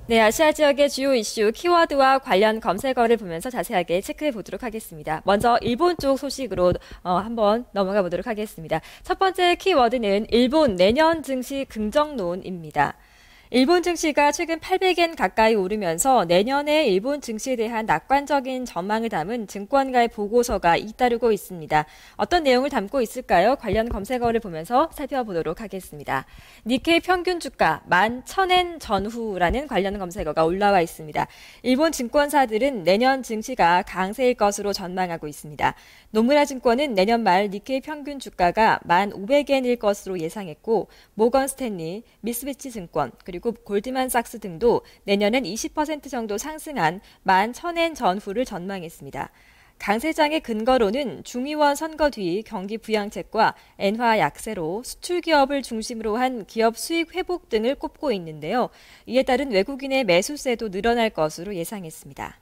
네, 아시아 지역의 주요 이슈 키워드와 관련 검색어를 보면서 자세하게 체크해 보도록 하겠습니다. 먼저 일본 쪽 소식으로 한번 넘어가 보도록 하겠습니다. 첫 번째 키워드는 일본 내년 증시 긍정론입니다. 일본 증시가 최근 800엔 가까이 오르면서 내년에 일본 증시에 대한 낙관적인 전망을 담은 증권가의 보고서가 잇따르고 있습니다. 어떤 내용을 담고 있을까요? 관련 검색어를 보면서 살펴보도록 하겠습니다. 니케이 평균 주가 11,000엔 전후라는 관련 검색어가 올라와 있습니다. 일본 증권사들은 내년 증시가 강세일 것으로 전망하고 있습니다. 노무라 증권은 내년 말 니케이 평균 주가가 1,500엔일 것으로 예상했고, 모건 스탠리, 미쓰비시 증권, 그리고 골드만삭스 등도 내년엔 20% 정도 상승한 11,000엔 전후를 전망했습니다. 강세장의 근거로는 중의원 선거 뒤 경기 부양책과 엔화 약세로 수출 기업을 중심으로 한 기업 수익 회복 등을 꼽고 있는데요. 이에 따른 외국인의 매수세도 늘어날 것으로 예상했습니다.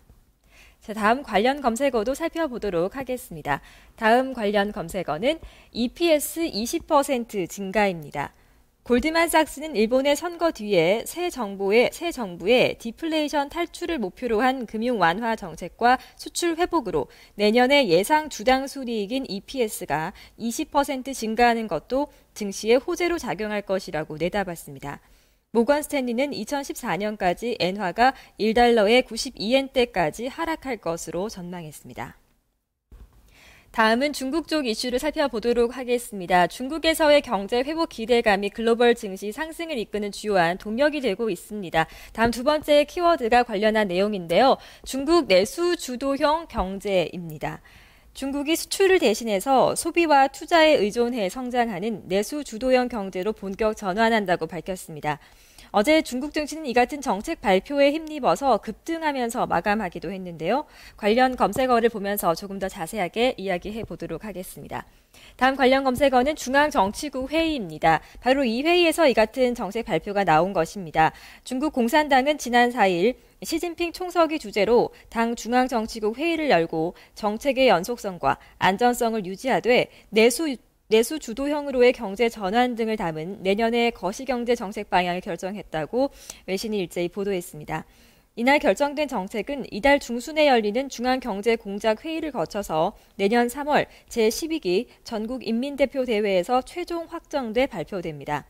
자, 다음 관련 검색어도 살펴보도록 하겠습니다. 다음 관련 검색어는 EPS 20% 증가입니다. 골드만삭스는 일본의 선거 뒤에 새 정부의 디플레이션 탈출을 목표로 한 금융 완화 정책과 수출 회복으로 내년에 예상 주당 수익인 EPS가 20% 증가하는 것도 증시에 호재로 작용할 것이라고 내다봤습니다. 모건 스탠리는 2014년까지 엔화가 1달러에 92엔대까지 하락할 것으로 전망했습니다. 다음은 중국 쪽 이슈를 살펴보도록 하겠습니다. 중국에서의 경제 회복 기대감이 글로벌 증시 상승을 이끄는 주요한 동력이 되고 있습니다. 다음 두 번째 키워드가 관련한 내용인데요. 중국 내수 주도형 경제입니다. 중국이 수출을 대신해서 소비와 투자에 의존해 성장하는 내수 주도형 경제로 본격 전환한다고 밝혔습니다. 어제 중국 증시는 이 같은 정책 발표에 힘입어서 급등하면서 마감하기도 했는데요. 관련 검색어를 보면서 조금 더 자세하게 이야기해 보도록 하겠습니다. 다음 관련 검색어는 중앙정치국 회의입니다. 바로 이 회의에서 이 같은 정책 발표가 나온 것입니다. 중국 공산당은 지난 4일 시진핑 총석이 주재로 당 중앙정치국 회의를 열고 정책의 연속성과 안전성을 유지하되 내수 주도형으로의 경제 전환 등을 담은 내년의 거시경제 정책 방향을 결정했다고 외신이 일제히 보도했습니다. 이날 결정된 정책은 이달 중순에 열리는 중앙경제공작회의를 거쳐서 내년 3월 제12기 전국인민대표대회에서 최종 확정돼 발표됩니다.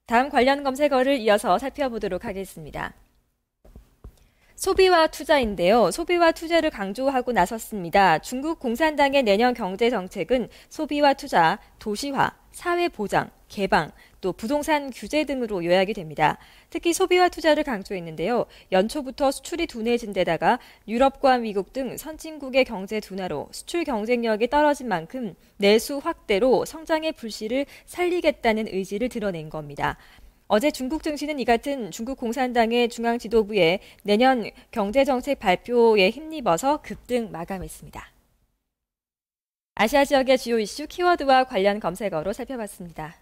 다음 관련 검색어를 이어서 살펴보도록 하겠습니다. 소비와 투자인데요. 소비와 투자를 강조하고 나섰습니다. 중국 공산당의 내년 경제 정책은 소비와 투자, 도시화, 사회보장, 개방, 또 부동산 규제 등으로 요약이 됩니다. 특히 소비와 투자를 강조했는데요. 연초부터 수출이 둔해진 데다가 유럽과 미국 등 선진국의 경제 둔화로 수출 경쟁력이 떨어진 만큼 내수 확대로 성장의 불씨를 살리겠다는 의지를 드러낸 겁니다. 어제 중국 증시는 이 같은 중국 공산당의 중앙 지도부의 내년 경제정책 발표에 힘입어서 급등 마감했습니다. 아시아 지역의 주요 이슈 키워드와 관련 검색어로 살펴봤습니다.